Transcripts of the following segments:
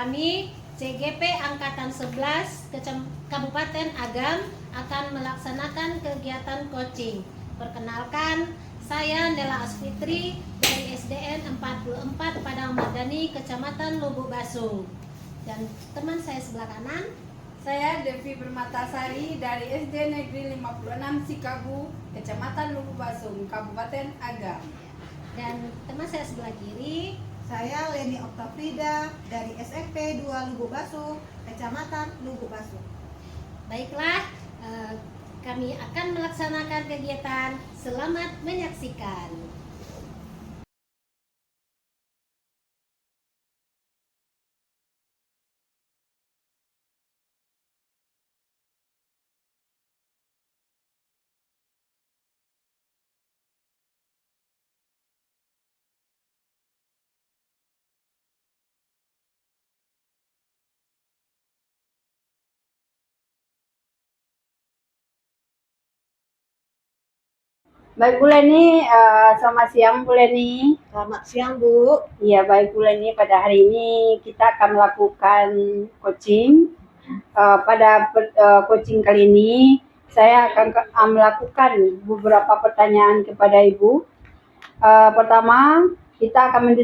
kami CGP Angkatan 11 Kabupaten Agam akan melaksanakan kegiatan coaching. Perkenalkan, saya Nela Asfitri dari SDN 44 Padang Madani, Kecamatan Lubuk Basung. Dan teman saya sebelah kanan, saya Devi Permatasari dari SD Negeri 56 Sikabu, Kecamatan Lubuk Basung, Kabupaten Agam. Dan teman saya sebelah kiri, saya Leni Oktafrida dari SMP 2 Lubuk Basung, Kecamatan Lubuk Basung. Baiklah, kami akan melaksanakan kegiatan. Selamat menyaksikan. Baik Bu Leni, selamat siang Bu Leni. Selamat siang Bu. Iya baik Bu Leni, pada hari ini kita akan melakukan coaching. Pada coaching kali ini saya akan melakukan beberapa pertanyaan kepada Ibu. Pertama, kita akan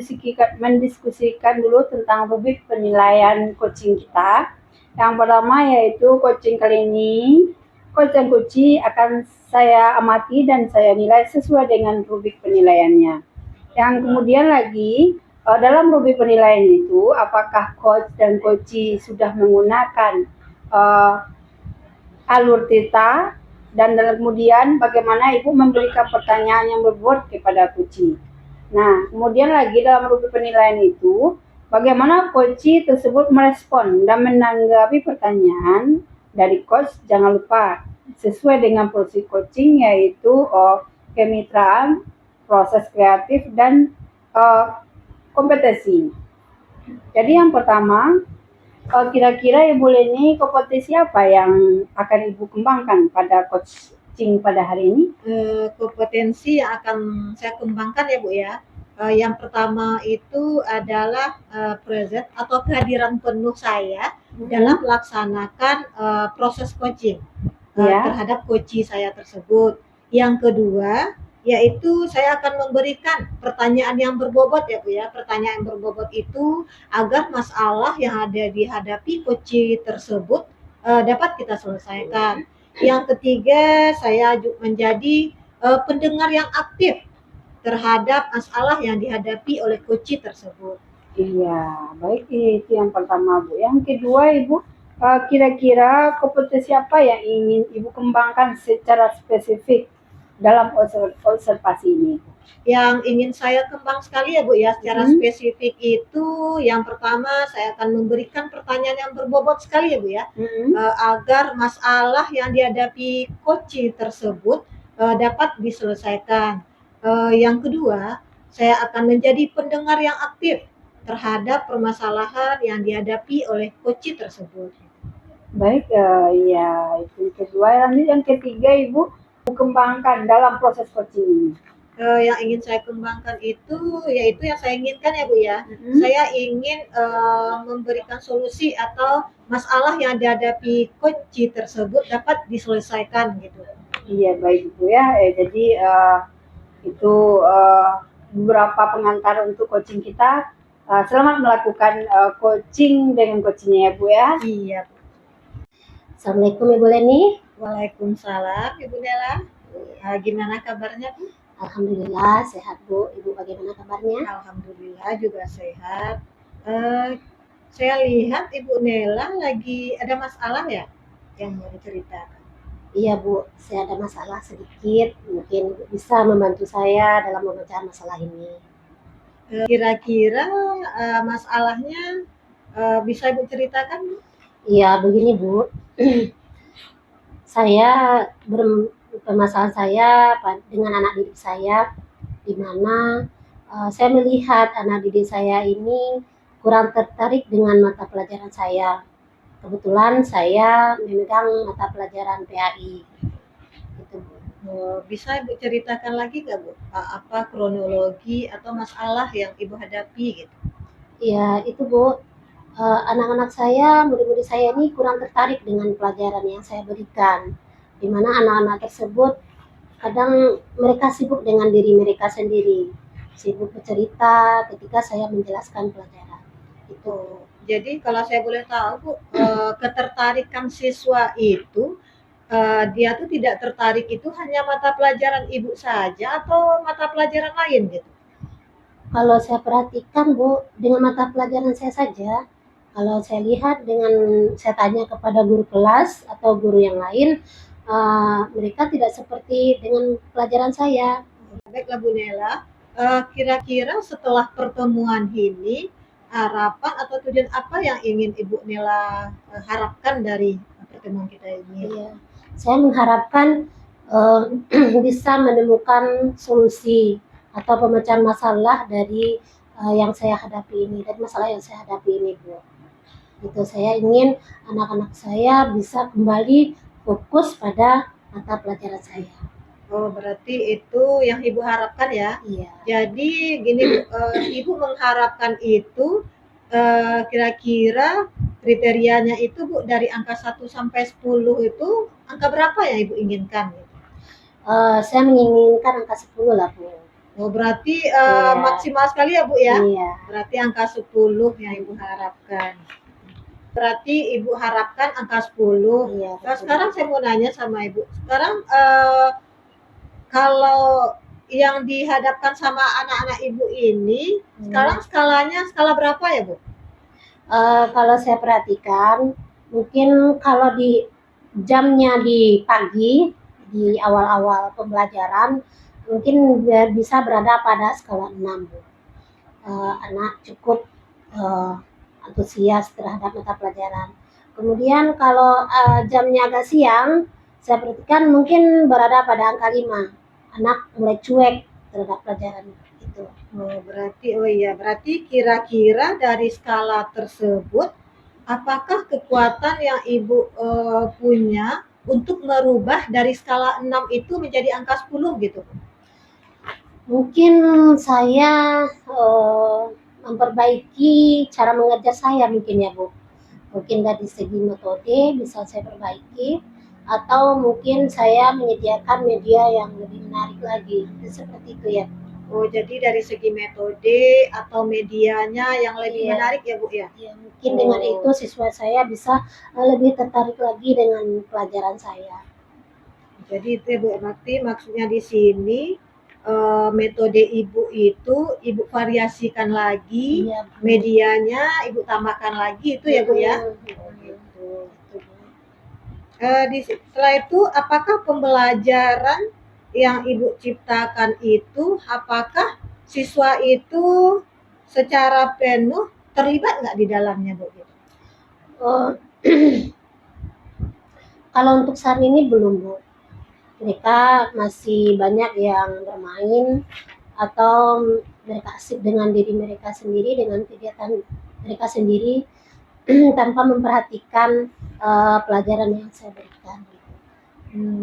mendiskusikan dulu tentang rubrik penilaian coaching kita. Yang pertama yaitu coaching kali ini, coach dan coachee akan saya amati dan saya nilai sesuai dengan rubrik penilaiannya. Yang kemudian lagi, dalam rubrik penilaian itu, apakah coach dan coachee sudah menggunakan alur theta, dan kemudian bagaimana Ibu memberikan pertanyaan yang berbobot kepada coachee. Nah, kemudian lagi dalam rubrik penilaian itu, bagaimana coachee tersebut merespon dan menanggapi pertanyaan dari coach. Jangan lupa sesuai dengan proses coaching, yaitu kemitraan, proses kreatif, dan kompetensi. Jadi yang pertama, kira-kira Ibu Leni, kompetensi apa yang akan Ibu kembangkan pada coaching pada hari ini? Kompetensi yang akan saya kembangkan ya Bu ya. Yang pertama itu adalah present atau kehadiran penuh saya dalam melaksanakan proses coaching terhadap coachee saya tersebut. Yang kedua, yaitu saya akan memberikan pertanyaan yang berbobot ya Bu ya. Pertanyaan yang berbobot itu agar masalah yang ada dihadapi coachee tersebut dapat kita selesaikan. Yang ketiga, saya menjadi pendengar yang aktif terhadap masalah yang dihadapi oleh coachee tersebut. Iya, baik, itu yang pertama Bu. Yang kedua Ibu, kira-kira kompetensi apa yang ingin Ibu kembangkan secara spesifik dalam observasi ini? Yang ingin saya kembang sekali ya Bu ya, secara spesifik itu yang pertama saya akan memberikan pertanyaan yang berbobot sekali ya Bu ya, agar masalah yang dihadapi coachee tersebut dapat diselesaikan. Yang kedua, saya akan menjadi pendengar yang aktif terhadap permasalahan yang dihadapi oleh coachee tersebut. Baik, ya itu kedua. Nanti yang ketiga Ibu kembangkan dalam proses coaching ini. Yang ingin saya kembangkan itu yaitu yang saya inginkan ya Bu ya. Saya ingin memberikan solusi atau masalah yang dihadapi coachee tersebut dapat diselesaikan gitu. Iya baik Bu ya. Jadi itu beberapa pengantar untuk coaching kita. Selamat melakukan coaching dengan coachingnya ya Bu ya. Iya. Assalamualaikum Ibu Leni. Waalaikumsalam Ibu Nela. Gimana kabarnya Bu? Alhamdulillah sehat Bu. Ibu bagaimana kabarnya? Alhamdulillah juga sehat. Saya lihat Ibu Nela lagi ada masalah ya yang mau diceritakan. Iya Bu, saya ada masalah sedikit. Mungkin Ibu bisa membantu saya dalam memecahkan masalah ini. Kira-kira masalahnya bisa Ibu ceritakan Bu? Iya begini Bu. Permasalahan saya dengan anak didik saya, di mana saya melihat anak didik saya ini kurang tertarik dengan mata pelajaran saya. Kebetulan saya memegang mata pelajaran PAI. Gitu, Bu. Bisa Ibu ceritakan lagi nggak Bu? Apa kronologi atau masalah yang Ibu hadapi gitu? Iya itu Bu. anak-anak saya, murid-murid saya ini kurang tertarik dengan pelajaran yang saya berikan, di mana anak-anak tersebut kadang mereka sibuk dengan diri mereka sendiri, sibuk bercerita ketika saya menjelaskan pelajaran. Itu. Jadi kalau saya boleh tahu Bu, ketertarikan siswa itu dia tuh tidak tertarik itu hanya mata pelajaran Ibu saja atau mata pelajaran lain gitu? Kalau saya perhatikan Bu, dengan mata pelajaran saya saja, kalau saya lihat dengan saya tanya kepada guru kelas atau guru yang lain, mereka tidak seperti dengan pelajaran saya. Baiklah Bu Nela, kira-kira setelah pertemuan ini, harapan atau tujuan apa yang ingin Ibu Nela harapkan dari pertemuan kita ini? Iya. Saya mengharapkan bisa menemukan solusi atau pemecahan masalah dari yang saya hadapi ini, dari masalah yang saya hadapi ini, Bu. Gitu, saya ingin anak-anak saya bisa kembali fokus pada mata pelajaran saya. Oh, berarti itu yang Ibu harapkan ya? Iya. Jadi gini Bu, Ibu mengharapkan itu kira-kira kriterianya itu Bu dari angka 1 sampai 10 itu angka berapa yang Ibu inginkan? Saya menginginkan angka 10 lah, Bu. Oh, berarti Iya. maksimal sekali ya Bu ya? Iya. Berarti angka 10 yang Ibu harapkan. Berarti Ibu harapkan angka 10. Iya, Nah, betul. sekarang saya mau nanya sama Ibu. Sekarang kalau yang dihadapkan sama anak-anak Ibu ini, sekarang skalanya skala berapa ya Bu? Kalau saya perhatikan, mungkin kalau di jamnya di pagi, di awal-awal pembelajaran, mungkin bisa berada pada skala 6, Bu. Anak cukup antusias terhadap mata pelajaran. Kemudian kalau jamnya agak siang, saya perhatikan mungkin berada pada angka 5. Anak mulai cuek terhadap pelajaran itu. Berarti kira-kira dari skala tersebut, apakah kekuatan yang Ibu punya untuk merubah dari skala 6 itu menjadi angka 10 gitu? Mungkin saya memperbaiki cara mengajar saya mungkin ya Bu. Mungkin dari segi metode bisa saya perbaiki, atau mungkin saya menyediakan media yang lebih menarik lagi, seperti itu ya. Oh, jadi dari segi metode atau medianya yang lebih Iya. menarik ya Bu ya? Ya, mungkin dengan itu siswa saya bisa lebih tertarik lagi dengan pelajaran saya. Jadi itu ya Bu, berarti maksudnya di sini metode Ibu itu Ibu variasikan lagi, Iya. medianya Ibu tambahkan lagi itu ya Bu ya? Gitu. Setelah itu apakah pembelajaran yang Ibu ciptakan itu, apakah siswa itu secara penuh terlibat nggak di dalamnya Bu? Kalau untuk saat ini belum Bu. Mereka masih banyak yang bermain atau mereka asik dengan diri mereka sendiri, dengan kegiatan mereka sendiri tanpa memperhatikan pelajaran yang saya berikan.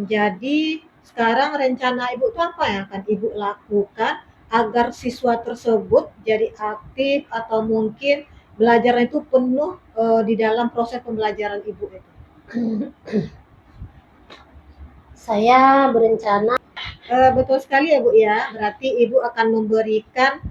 Jadi sekarang rencana Ibu itu apa yang akan Ibu lakukan agar siswa tersebut jadi aktif atau mungkin belajar itu penuh di dalam proses pembelajaran Ibu itu? Saya berencana Betul sekali ya Bu ya, berarti Ibu akan memberikan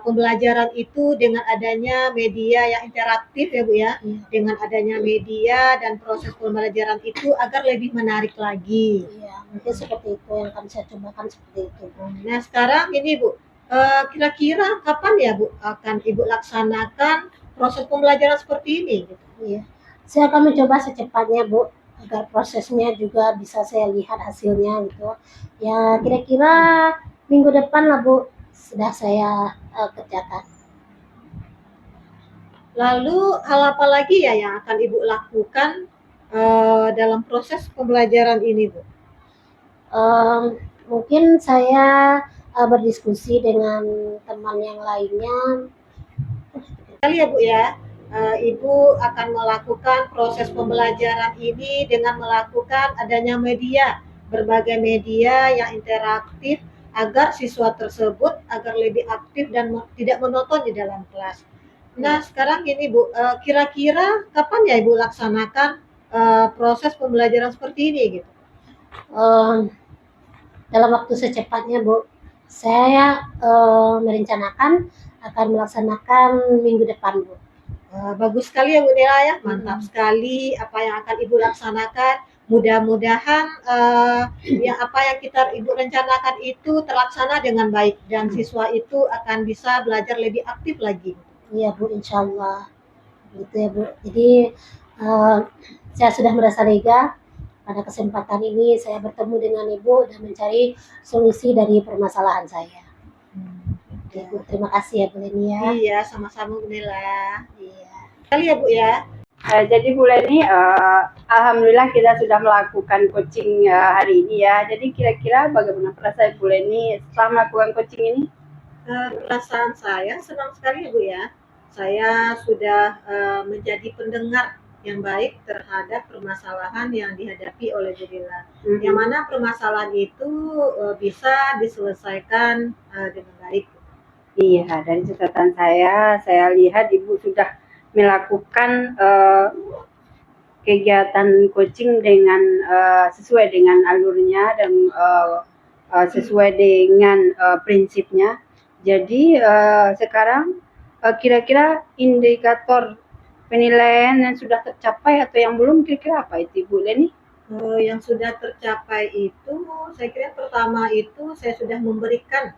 pembelajaran itu dengan adanya media yang interaktif ya Bu ya, dengan adanya media dan proses pembelajaran itu agar lebih menarik lagi. Iya, mungkin seperti itu yang akan saya cobakan seperti itu. Nah sekarang ini Bu, kira-kira kapan ya Bu akan Ibu laksanakan proses pembelajaran seperti ini? Iya, saya akan mencoba secepatnya Bu, agar prosesnya juga bisa saya lihat hasilnya gitu. Ya kira-kira minggu depan lah Bu, sudah saya kerjakan. Lalu hal apa lagi ya yang akan Ibu lakukan dalam proses pembelajaran ini Bu? Mungkin saya berdiskusi dengan teman yang lainnya. Kali ya Bu ya, Ibu akan melakukan proses pembelajaran ini dengan melakukan adanya media, berbagai media yang interaktif agar siswa tersebut agar lebih aktif dan tidak monoton di dalam kelas. Nah, sekarang gini Bu, kira-kira kapan ya Ibu laksanakan proses pembelajaran seperti ini gitu? Dalam waktu secepatnya, Bu. Saya merencanakan akan melaksanakan minggu depan, Bu. Bagus sekali ya Bu Nela ya, mantap sekali apa yang akan Ibu laksanakan. Mudah-mudahan yang apa yang Ibu rencanakan itu terlaksana dengan baik dan siswa itu akan bisa belajar lebih aktif lagi. Iya, Bu, insya Allah. Gitu ya, Bu. Jadi saya sudah merasa lega pada kesempatan ini saya bertemu dengan Ibu dan mencari solusi dari permasalahan saya. Oke, Bu, terima kasih ya Bu Leni ya. Iya, sama-sama Bu Nela. Iya. Kali ya Bu ya. Jadi Bu Leni, alhamdulillah kita sudah melakukan coaching hari ini ya. Jadi kira-kira bagaimana perasaan Bu Leni setelah melakukan coaching ini? Perasaan saya senang sekali ya Bu ya. Saya sudah menjadi pendengar yang baik terhadap permasalahan yang dihadapi oleh Bu Nela. Yang mana permasalahan itu bisa diselesaikan dengan baik. Iya, dari catatan saya lihat Ibu sudah melakukan kegiatan coaching dengan sesuai dengan alurnya dan sesuai dengan prinsipnya. Jadi sekarang kira-kira indikator penilaian yang sudah tercapai atau yang belum kira-kira apa itu Ibu Leni? Yang sudah tercapai itu, saya kira pertama itu saya sudah memberikan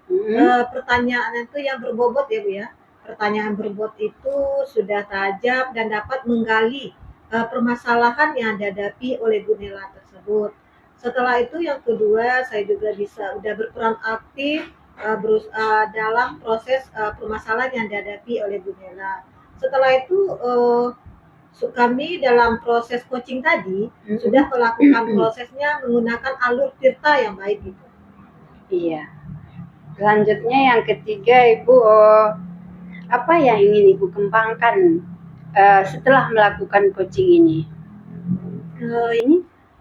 pertanyaan itu yang berbobot ya Bu ya. Pertanyaan berbobot itu sudah tajam dan dapat menggali permasalahan yang dihadapi oleh Bu Nela tersebut. Setelah itu yang kedua saya juga udah berperan aktif dalam proses permasalahan yang dihadapi oleh Bu Nela. Setelah itu kami dalam proses coaching tadi sudah melakukan prosesnya menggunakan alur tirta yang baik itu. Iya. Selanjutnya yang ketiga Ibu, apa yang ingin Ibu kembangkan setelah melakukan coaching ini?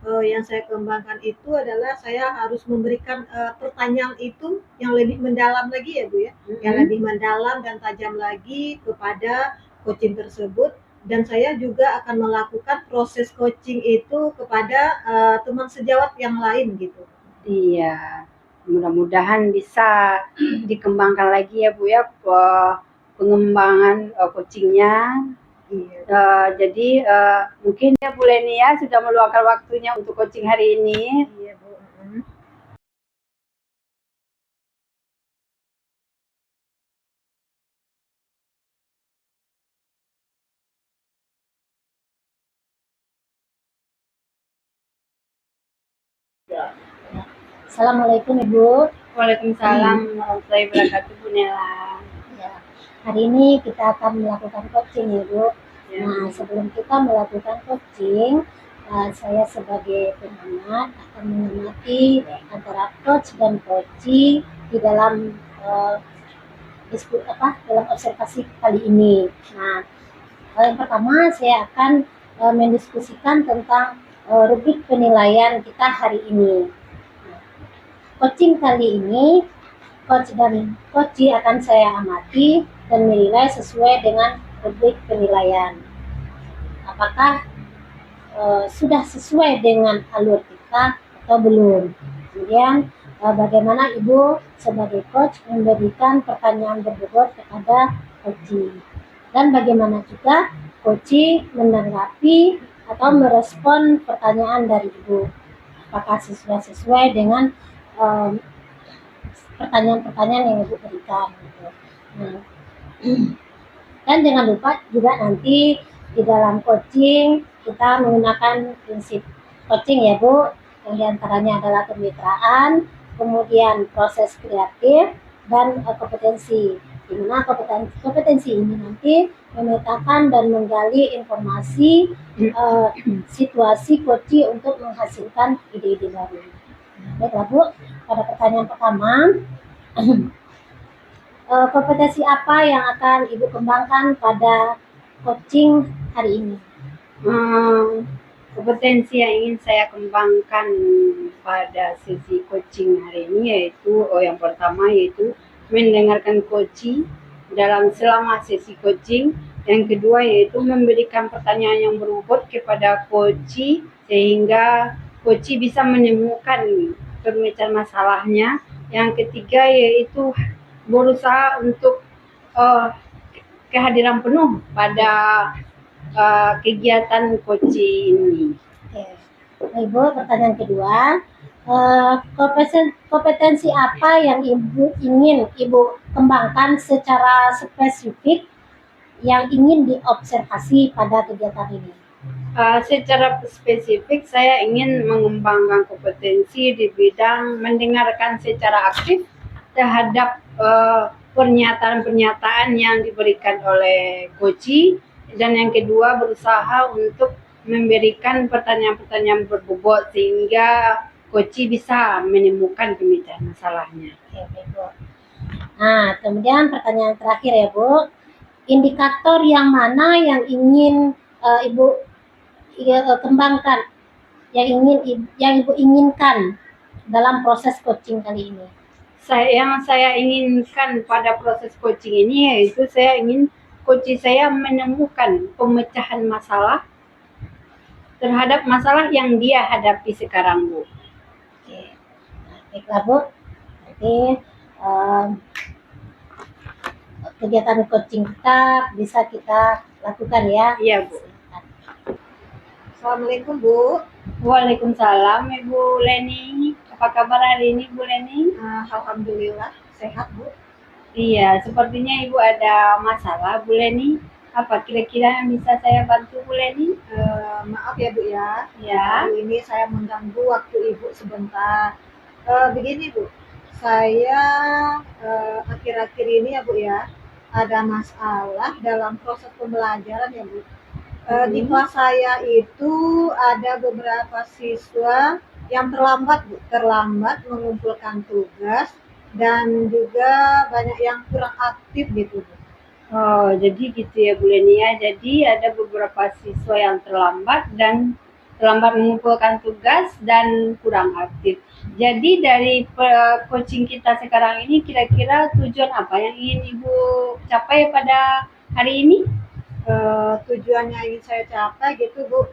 Yang saya kembangkan itu adalah saya harus memberikan pertanyaan itu yang lebih mendalam lagi ya Bu ya, yang lebih mendalam dan tajam lagi kepada coaching tersebut. Dan saya juga akan melakukan proses coaching itu kepada teman sejawat yang lain gitu. Iya, mudah-mudahan bisa dikembangkan lagi ya Bu ya pengembangan coachingnya. Iya. Jadi mungkin ya Bu Leni ya sudah meluangkan waktunya untuk coaching hari ini. Iya Bu. Assalamualaikum Ibu. Waalaikumsalam warahmatullahi wabarakatuh Bu Nela. Ya, hari ini kita akan melakukan coaching ya Bu. Ya. Nah, sebelum kita melakukan coaching, saya sebagai pengamat akan mengamati antara coach dan coaching di dalam dalam observasi kali ini. Nah, yang pertama saya akan mendiskusikan tentang rubrik penilaian kita hari ini. Coaching kali ini, coach dan coachee akan saya amati dan menilai sesuai dengan rubrik penilaian. Apakah sudah sesuai dengan alur kita atau belum? Kemudian bagaimana Ibu sebagai coach memberikan pertanyaan berbobot kepada coachee, dan bagaimana juga coachee menanggapi atau merespon pertanyaan dari Ibu. Apakah sudah sesuai dengan pertanyaan-pertanyaan yang Ibu berikan gitu. Nah, dan jangan lupa juga nanti di dalam coaching kita menggunakan prinsip coaching ya Bu, yang diantaranya adalah kemitraan, kemudian proses kreatif, dan kompetensi. Di mana kompetensi ini nanti memetakan dan menggali informasi situasi coaching untuk menghasilkan ide-ide baru. Baiklah Bu, pada pertanyaan pertama, kompetensi apa yang akan Ibu kembangkan pada coaching hari ini? Kompetensi yang ingin saya kembangkan pada sesi coaching hari ini yaitu yang pertama yaitu mendengarkan coaching selama sesi coaching Yang kedua yaitu memberikan pertanyaan yang berbobot kepada koci sehingga koci bisa menemukan pemecahan masalahnya. Yang ketiga yaitu berusaha untuk kehadiran penuh pada kegiatan koci ini. Oke. Ibu, pertanyaan kedua, kompetensi apa yang Ibu ingin Ibu kembangkan secara spesifik yang ingin diobservasi pada kegiatan ini? Secara spesifik saya ingin mengembangkan kompetensi di bidang mendengarkan secara aktif terhadap pernyataan-pernyataan yang diberikan oleh koci, dan yang kedua berusaha untuk memberikan pertanyaan-pertanyaan berbobot sehingga koci bisa menemukan pemecahan masalahnya. Oke, Bu. Nah, kemudian pertanyaan terakhir ya, Bu. Indikator yang mana yang ingin Ibu kembangkan, yang Ibu inginkan dalam proses coaching kali ini? Yang saya inginkan pada proses coaching ini yaitu saya ingin coach saya menemukan pemecahan masalah terhadap masalah yang dia hadapi sekarang, Bu. Oke, nah, baiklah Bu. Jadi kegiatan coaching kita bisa kita lakukan ya. Iya, Bu. Assalamualaikum Bu. Waalaikumsalam Ibu Leni. Apa kabar hari ini Bu Leni? Alhamdulillah sehat Bu. Iya, sepertinya Ibu ada masalah Bu Leni. Apa kira-kira yang bisa saya bantu Bu Leni? Maaf ya Bu ya. Ya. Kali ini saya mengganggu waktu Ibu sebentar. Begini Bu, saya akhir-akhir ini ya Bu ya ada masalah dalam proses pembelajaran ya Bu. Di kelas saya itu ada beberapa siswa yang terlambat mengumpulkan tugas dan juga banyak yang kurang aktif gitu Bu. Oh, jadi gitu ya Bu Leni ya. Jadi ada beberapa siswa yang terlambat mengumpulkan tugas dan kurang aktif. Jadi dari coaching kita sekarang ini kira-kira tujuan apa yang ingin Ibu capai pada hari ini? Tujuannya ingin saya capai gitu Bu,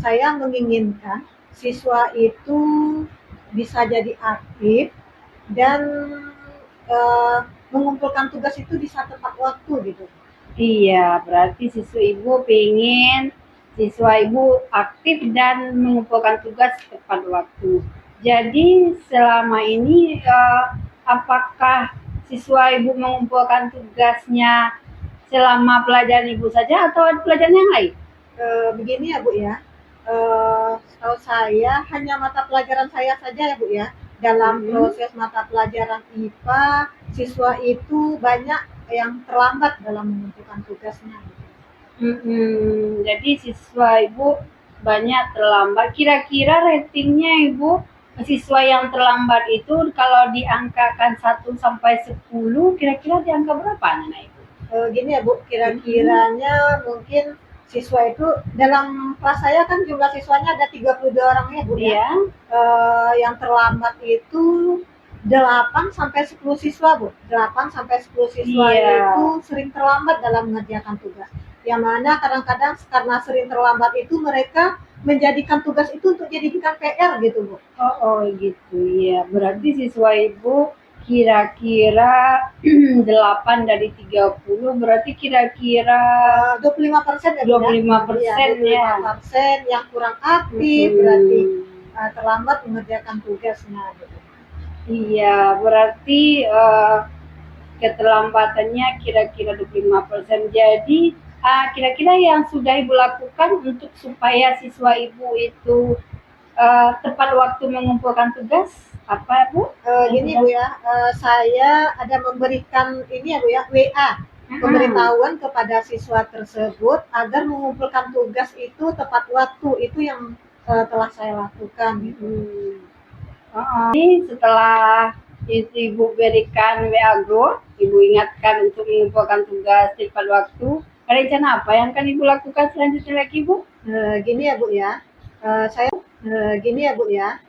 saya menginginkan siswa itu bisa jadi aktif dan mengumpulkan tugas itu bisa tepat waktu gitu. Iya, berarti siswa Ibu aktif dan mengumpulkan tugas tepat waktu. Jadi selama ini apakah siswa Ibu mengumpulkan tugasnya selama pelajaran Ibu saja atau ada pelajaran yang lain? Begini ya Bu ya, setahu saya hanya mata pelajaran saya saja ya Bu ya. Dalam proses mata pelajaran IPA, siswa itu banyak yang terlambat dalam mengumpulkan tugasnya. Jadi siswa Ibu banyak terlambat. Kira-kira ratingnya Ibu, siswa yang terlambat itu kalau diangkakan 1 sampai 10, kira-kira di angka berapa anak Ibu? Gini ya Bu, kira-kiranya mungkin siswa itu dalam kelas saya kan jumlah siswanya ada 32 orang ya Bu ya. Iya. Yang terlambat itu 8 sampai 10 siswa Bu. 8 sampai 10 siswa itu sering terlambat dalam mengerjakan tugas. Yang mana kadang-kadang karena sering terlambat itu mereka menjadikan tugas itu untuk jadikan PR gitu Bu. Oh gitu ya. Berarti siswa Ibu kira-kira 8 dari 30, berarti kira-kira 25% ya Bu ya. 25% ya. 25% yang kurang aktif berarti terlambat mengerjakan tugasnya gitu. Iya, berarti keterlambatannya kira-kira 25%. Jadi kira-kira yang sudah Ibu lakukan untuk supaya siswa Ibu itu tepat waktu mengumpulkan tugas apa Bu? Gini Bu ya, saya ada memberikan ini ya Bu ya, WA pemberitahuan kepada siswa tersebut agar mengumpulkan tugas itu tepat waktu. Itu yang telah saya lakukan gitu. Jadi setelah Ibu berikan WA group, Ibu ingatkan untuk mengumpulkan tugas tepat waktu. Rencana apa yang akan Ibu lakukan selanjutnya lagi Bu? Gini ya Bu ya,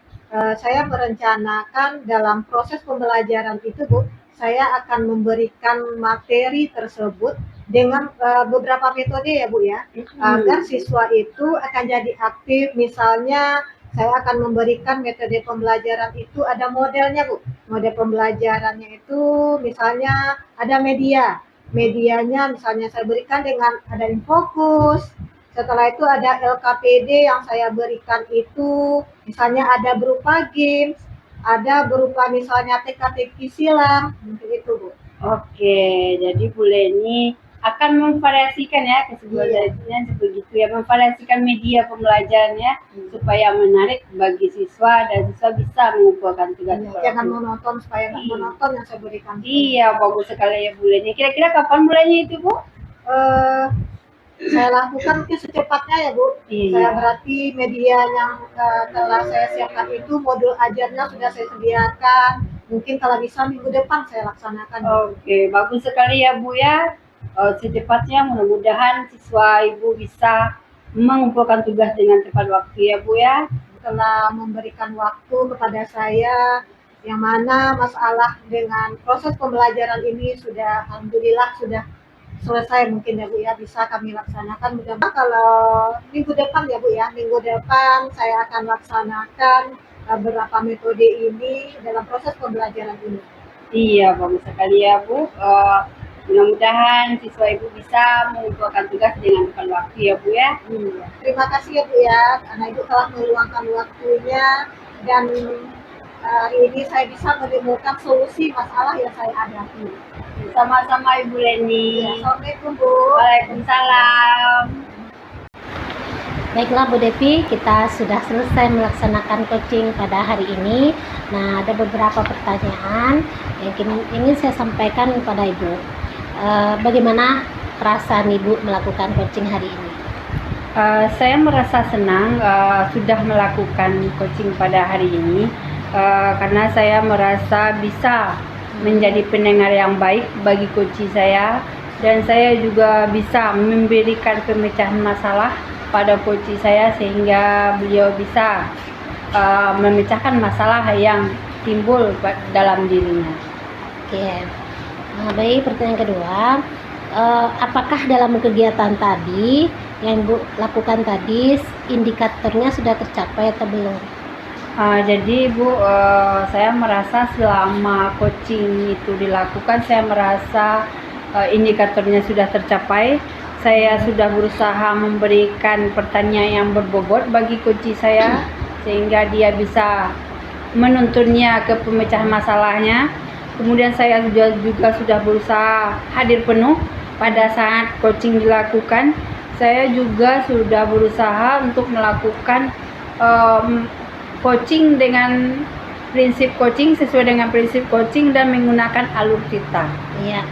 saya merencanakan dalam proses pembelajaran itu Bu, saya akan memberikan materi tersebut dengan beberapa metode ya Bu ya, agar siswa itu akan jadi aktif. Misalnya saya akan memberikan metode pembelajaran itu ada modelnya Bu. Model pembelajarannya itu misalnya ada medianya misalnya saya berikan dengan ada infokus. Setelah itu ada LKPD yang saya berikan itu misalnya ada berupa games, ada berupa misalnya teka-teki silang, mungkin itu Bu. Oke, jadi Bu Leni akan memvariasikan ya keseluruhannya begitu ya, memvariasikan media pembelajarannya supaya menarik bagi siswa dan siswa bisa mengumpulkan tugas. Jangan monoton, supaya nggak monoton yang saya berikan. Iya, bagus sekali ya Bu Leni. Kira-kira kapan mulainya itu Bu? Saya lakukan mungkin secepatnya ya Bu. Iya. Saya berarti media yang telah saya siapkan itu modul ajarnya sudah saya sediakan. Mungkin kalau bisa minggu depan saya laksanakan. Oke, bagus sekali ya Bu ya. Secepatnya mudah-mudahan siswa Ibu bisa mengumpulkan tugas dengan tepat waktu ya Bu ya. Telah memberikan waktu kepada saya yang mana masalah dengan proses pembelajaran ini sudah alhamdulillah sudah selesai mungkin ya Bu ya, bisa kami laksanakan. Mudah-mudahan kalau minggu depan ya Bu ya, minggu depan saya akan laksanakan beberapa metode ini dalam proses pembelajaran ini. Iya, bagus sekali ya Bu. Mudah-mudahan siswa Ibu bisa mengumpulkan tugas dengan tepat waktu ya Bu ya. Iya. Terima kasih ya Bu ya, karena Ibu telah meluangkan waktunya dan hari ini saya bisa menemukan solusi masalah yang saya hadapi. Sama-sama Ibu Leni. Assalamualaikum Bu. Waalaikumsalam. Baiklah Bu Devi, kita sudah selesai melaksanakan coaching pada hari ini. Nah, ada beberapa pertanyaan yang ingin saya sampaikan kepada Ibu. Bagaimana perasaan Ibu melakukan coaching hari ini? Saya merasa senang sudah melakukan coaching pada hari ini karena saya merasa bisa menjadi pendengar yang baik bagi coach saya, dan saya juga bisa memberikan pemecahan masalah pada coach saya sehingga beliau bisa memecahkan masalah yang timbul dalam dirinya. Oke. Nah, baik, pertanyaan kedua, apakah dalam kegiatan tadi yang Ibu lakukan tadi indikatornya sudah tercapai atau belum? Jadi Bu, saya merasa selama coaching itu dilakukan, saya merasa indikatornya sudah tercapai. Saya sudah berusaha memberikan pertanyaan yang berbobot bagi coach saya sehingga dia bisa menuntunnya ke pemecahan masalahnya. Kemudian saya juga sudah berusaha hadir penuh pada saat coaching dilakukan. Saya juga sudah berusaha untuk melakukan coaching dengan prinsip coaching, sesuai dengan prinsip coaching dan menggunakan alur cerita. Iya,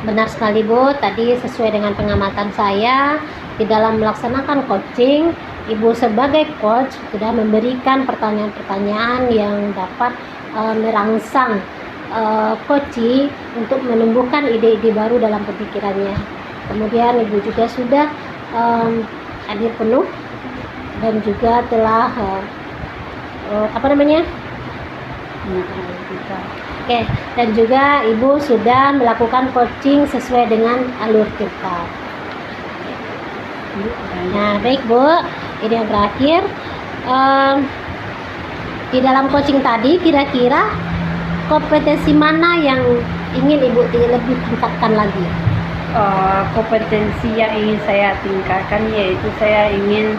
benar sekali Bu. Tadi sesuai dengan pengamatan saya di dalam melaksanakan coaching, Ibu sebagai coach sudah memberikan pertanyaan-pertanyaan yang dapat merangsang coach untuk menumbuhkan ide-ide baru dalam pemikirannya. Kemudian Ibu juga sudah hadir penuh dan juga telah Oke, dan juga Ibu sudah melakukan coaching sesuai dengan alur cerita. Nah, baik Bu, ini yang terakhir. Di dalam coaching tadi, kira-kira kompetensi mana yang ingin Ibu lebih tingkatkan lagi? Kompetensi yang ingin saya tingkatkan yaitu saya ingin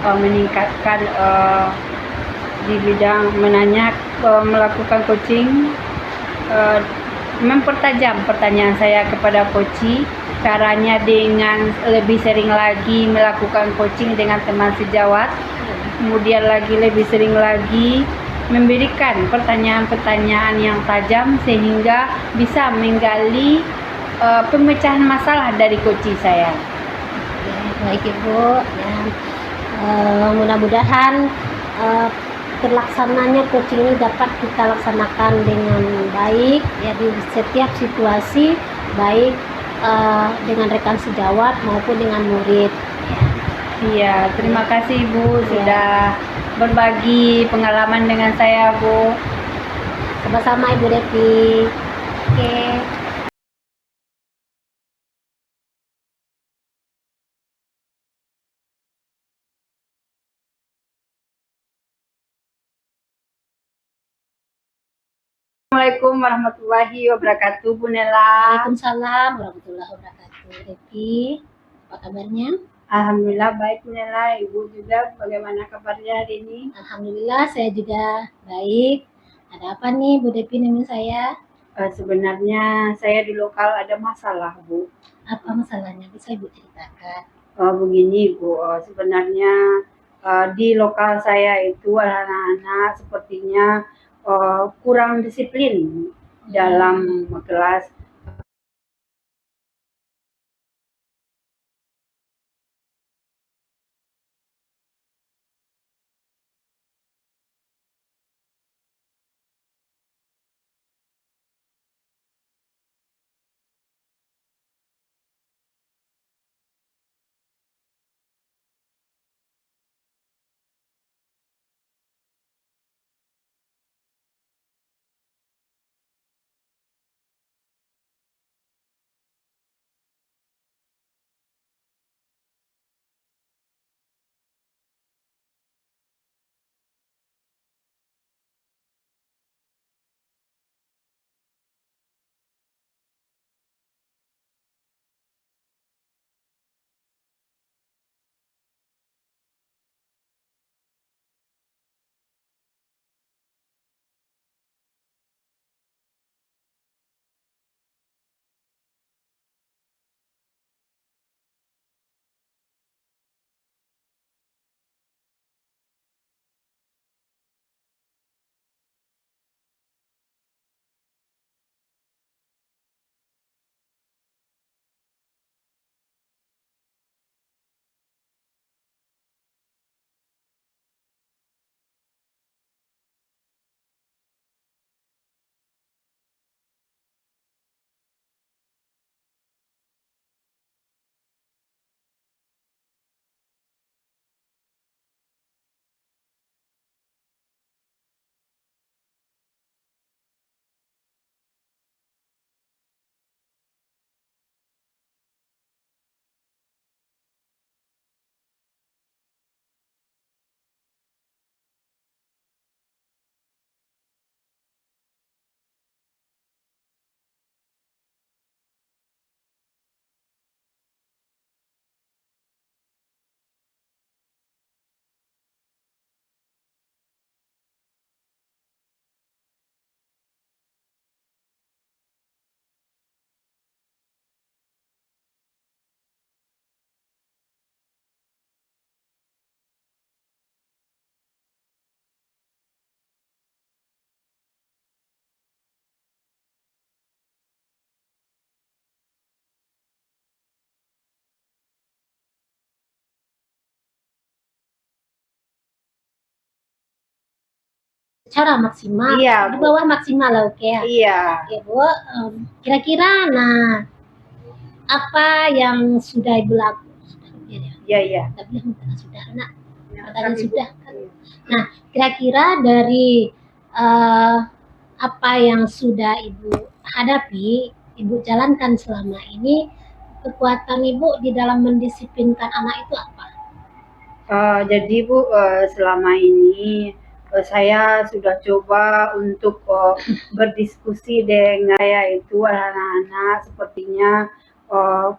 meningkatkan di bidang melakukan coaching, mempertajam pertanyaan saya kepada coach, caranya dengan lebih sering lagi melakukan coaching dengan teman sejawat, kemudian lagi lebih sering lagi memberikan pertanyaan-pertanyaan yang tajam sehingga bisa menggali pemecahan masalah dari coach saya. Baik Ibu, ya, mudah-mudahan terlaksananya coaching ini dapat kita laksanakan dengan baik ya di setiap situasi, baik dengan rekan sejawat maupun dengan murid. Iya, terima kasih Bu sudah berbagi pengalaman dengan saya Bu. Sama-sama Ibu Devi. Oke. Assalamualaikum warahmatullahi wabarakatuh, Bu Nela. Waalaikumsalam warahmatullahi wabarakatuh. Devi, apa kabarnya? Alhamdulillah baik, Bu Nela. Ibu juga bagaimana kabarnya hari ini? Alhamdulillah saya juga baik. Ada apa nih Bu Devi nemuin saya? Sebenarnya saya di lokal ada masalah, Bu. Apa masalahnya? Bisa Ibu ceritakan? Begini, Bu. Sebenarnya di lokal saya itu anak-anak sepertinya kurang disiplin dalam kelas. Secara maksimal, Iya, di Bu. bawah maksimal lah, oke ya. Iya. Oke Bu, kira-kira nah apa yang sudah Ibu lakukan? Iya, iya. Tapi sudah, nak. Pertanyaan Tapi, Bu, sudah kan. Nah, kira-kira dari apa yang sudah Ibu hadapi, Ibu jalankan selama ini, kekuatan Ibu di dalam mendisiplinkan anak itu apa? Jadi Bu, selama ini saya sudah coba untuk berdiskusi dengan saya itu anak-anak sepertinya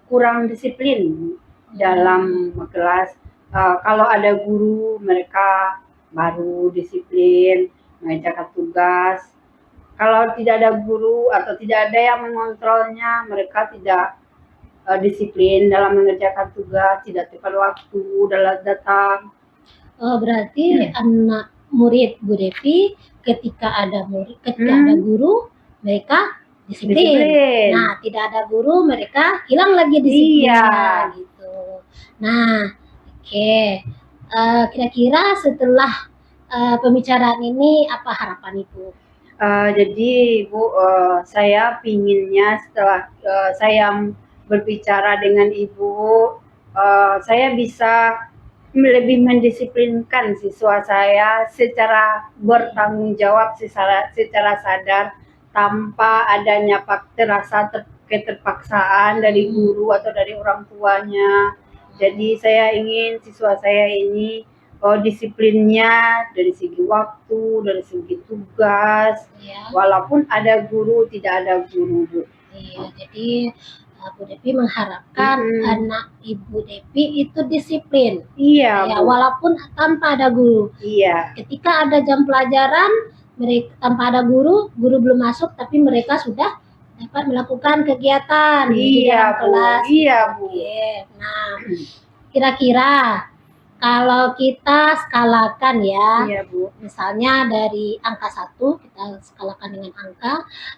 kurang disiplin dalam kelas. Kalau ada guru mereka baru disiplin mengerjakan tugas. Kalau tidak ada guru atau tidak ada yang mengontrolnya, mereka tidak disiplin dalam mengerjakan tugas, tidak tepat waktu dalam datang. Berarti anak murid Bu Devi ketika ada ada guru mereka disiplin. Nah, tidak ada guru mereka hilang lagi disiplinnya. Iya. Gitu. Nah, oke. Kira-kira setelah pembicaraan ini apa harapan Ibu? Jadi Bu, saya pinginnya setelah saya berbicara dengan Ibu, saya bisa lebih mendisiplinkan siswa saya secara bertanggung jawab, secara sadar, tanpa adanya terasa keterpaksaan dari guru atau dari orang tuanya. Jadi saya ingin siswa saya ini disiplinnya dari segi waktu, dari segi tugas, Iya. walaupun ada guru, tidak ada guru, Bu. Iya, jadi Bu Devi mengharapkan anak Ibu Devi itu disiplin. Iya, Ya, Bu. walaupun tanpa ada guru. Iya. Ketika ada jam pelajaran, mereka tanpa ada guru belum masuk, tapi mereka sudah dapat melakukan kegiatan di dalam Iya, Bu. kelas. Iya, Bu. Oke. Nah, kira-kira kalau kita skalakan ya, Iya, Bu. misalnya dari angka 1, kita skalakan dengan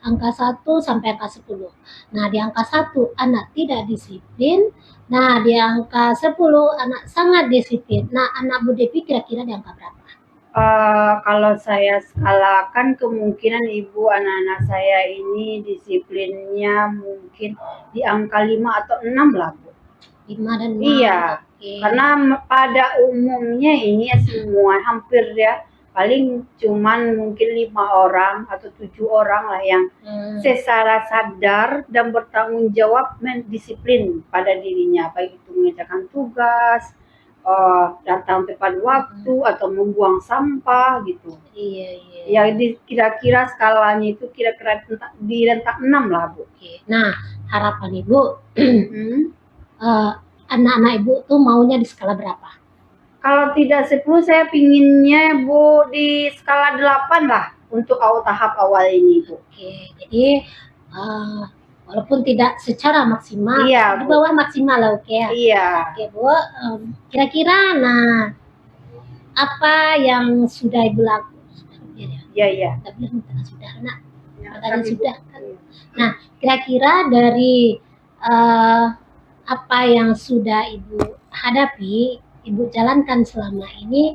angka 1 sampai angka 10. Nah, di angka 1 anak tidak disiplin, nah di angka 10 anak sangat disiplin. Nah, anak Bu Devi kira-kira di angka berapa? Kalau saya skalakan kemungkinan ibu anak-anak saya ini disiplinnya mungkin di angka 5 atau 6 lah, Bu. 5 dan 6. Iya. Oke. Karena pada umumnya ini semua hampir ya paling cuman mungkin 5 orang atau 7 orang lah yang secara sadar dan bertanggung jawab mendisiplin pada dirinya, baik itu mengerjakan tugas, datang tepat waktu atau membuang sampah gitu. Iya. Ya kira-kira skalanya itu kira-kira di rentang 6 lah, Bu. Oke. Nah, harapan Ibu anak-anak Ibu tuh maunya di skala berapa? Kalau tidak 10 saya pinginnya, Bu, di skala 8 lah untuk tahap awal ini, Bu. Oke, jadi walaupun tidak secara maksimal, Iya, di Bu. bawah maksimal lah, oke ya. Iya. Oke, Bu, kira-kira nah apa yang sudah Ibu lakukan? Iya. Tapi sudah, nak. Ya, Pertanyaan kan, sudah kan. Nah, kira-kira dari apa yang sudah Ibu hadapi, Ibu jalankan selama ini,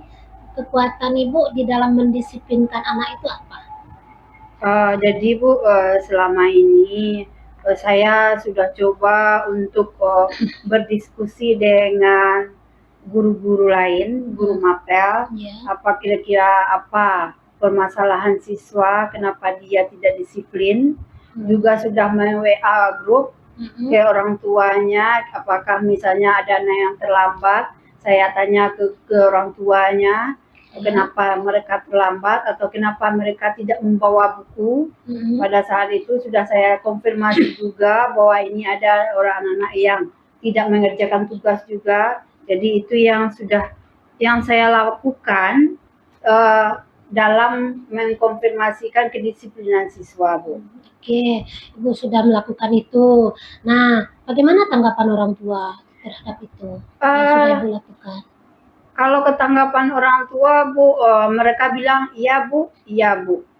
kekuatan Ibu di dalam mendisiplinkan anak itu apa? Jadi, Bu, selama ini saya sudah coba untuk berdiskusi dengan guru-guru lain, guru mapel, apa kira-kira apa permasalahan siswa, kenapa dia tidak disiplin. Juga sudah WA grup ke orang tuanya, apakah misalnya ada anak yang terlambat, saya tanya ke orang tuanya, kenapa mereka terlambat atau kenapa mereka tidak membawa buku. Pada saat itu sudah saya konfirmasi juga bahwa ini ada orang anak yang tidak mengerjakan tugas juga. Jadi itu yang saya lakukan dalam mengkonfirmasikan kedisiplinan siswa, Bu. Oke, Ibu sudah melakukan itu. Nah, bagaimana tanggapan orang tua terhadap itu yang sudah Ibu lakukan? Kalau ketanggapan orang tua, Bu, mereka bilang iya, Bu.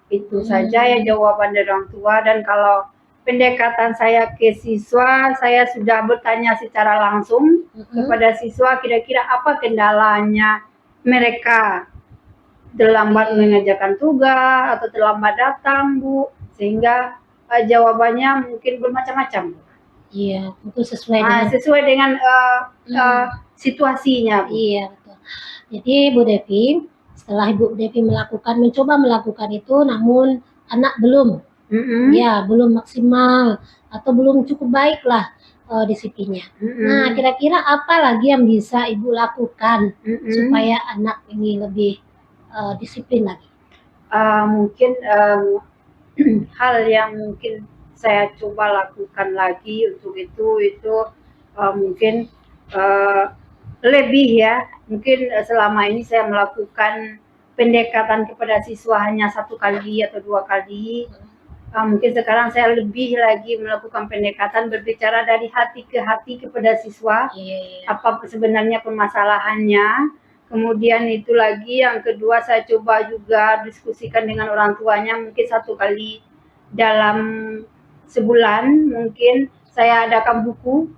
Itu saja ya jawaban dari orang tua. Dan kalau pendekatan saya ke siswa, saya sudah bertanya secara langsung kepada siswa kira-kira apa kendalanya mereka terlambat mengerjakan tugas atau terlambat datang, Bu, sehingga jawabannya mungkin bermacam-macam, Bu. Iya, itu sesuai dengan situasinya, Bu. Iya, betul. Jadi Bu Devi, setelah Ibu Devi mencoba melakukan itu, namun anak belum maksimal atau belum cukup baik lah disiplinnya. Nah, kira-kira apa lagi yang bisa Ibu lakukan supaya anak ini lebih disiplin lagi? Mungkin hal yang mungkin saya coba lakukan lagi untuk itu mungkin lebih ya. Mungkin selama ini saya melakukan pendekatan kepada siswa hanya 1 kali atau 2 kali. Mungkin sekarang saya lebih lagi melakukan pendekatan, berbicara dari hati ke hati kepada siswa. Apa sebenarnya permasalahannya. Kemudian itu lagi yang kedua, saya coba juga diskusikan dengan orang tuanya, mungkin 1 kali dalam sebulan. Mungkin saya adakan buku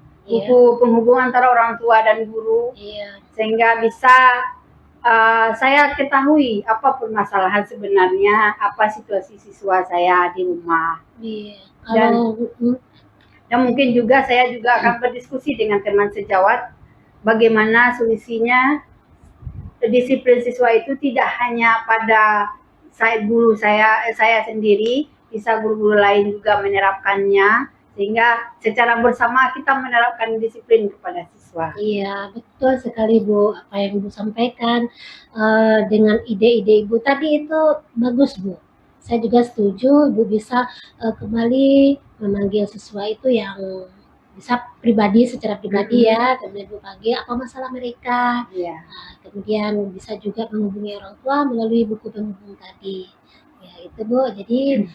penghubung antara orang tua dan guru, sehingga bisa saya ketahui apa permasalahan sebenarnya, apa situasi siswa saya di rumah. Dan mungkin juga saya juga akan berdiskusi dengan teman sejawat bagaimana solusinya. Disiplin siswa itu tidak hanya pada guru saya sendiri, bisa guru-guru lain juga menerapkannya, sehingga secara bersama kita menerapkan disiplin kepada siswa. Iya, betul sekali Bu. Apa yang Ibu sampaikan dengan ide-ide Ibu tadi itu bagus Bu. Saya juga setuju Ibu bisa kembali memanggil siswa itu yang bisa pribadi, secara pribadi ya, kemudian Ibu panggil apa masalah mereka. Iya. Nah, kemudian bisa juga menghubungi orang tua melalui buku penghubung tadi. Ya, itu Bu. Jadi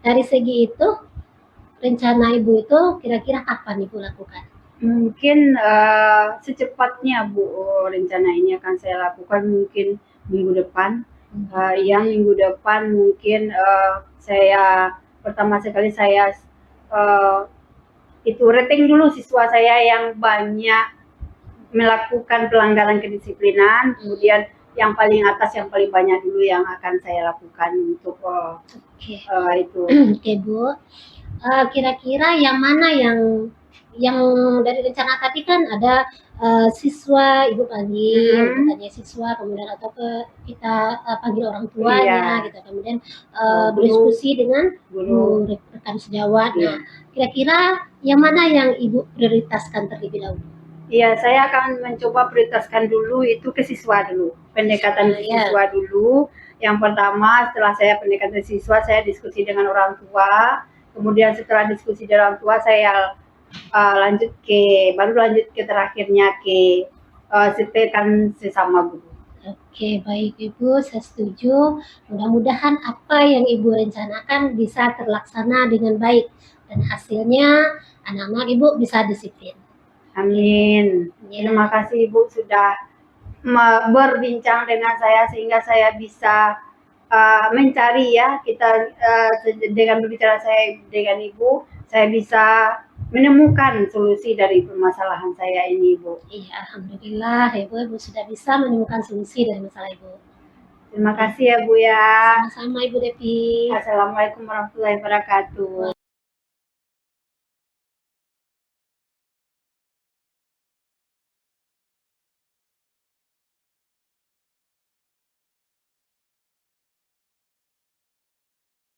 dari segi itu rencana Ibu itu kira-kira kapan Ibu lakukan? Mungkin secepatnya Bu, rencana ini akan saya lakukan mungkin minggu depan. Yang minggu depan mungkin saya pertama sekali saya itu rating dulu siswa saya yang banyak melakukan pelanggaran kedisiplinan, kemudian yang paling atas yang paling banyak dulu yang akan saya lakukan untuk itu. Oke Bu. Kira-kira yang mana yang dari rencana tadi kan ada siswa Ibu panggil, tanya siswa, kemudian atau kita panggil orang tuanya, gitu. Kemudian berdiskusi dengan guru rekan sejawat. Nah, kira-kira yang mana yang Ibu prioritaskan terlebih dahulu? Iya, saya akan mencoba prioritaskan dulu itu ke siswa dulu, pendekatan siswa dulu. Yang pertama, setelah saya pendekatan siswa, saya diskusi dengan orang tua. Kemudian setelah diskusi dengan orang tua, saya baru lanjut ke terakhirnya ke setekan sesama guru. Oke, baik Ibu, saya setuju. Mudah-mudahan apa yang Ibu rencanakan bisa terlaksana dengan baik dan hasilnya anak-anak Ibu bisa disiplin. Amin. Terima kasih Ibu sudah berbincang dengan saya sehingga saya bisa mencari ya dengan berbicara saya dengan Ibu, saya bisa menemukan solusi dari permasalahan saya ini Ibu. Iya, alhamdulillah Ibu sudah bisa menemukan solusi dari masalah Ibu. Terima kasih ya Bu ya. Sama-sama Ibu Devi. Assalamualaikum warahmatullahi wabarakatuh.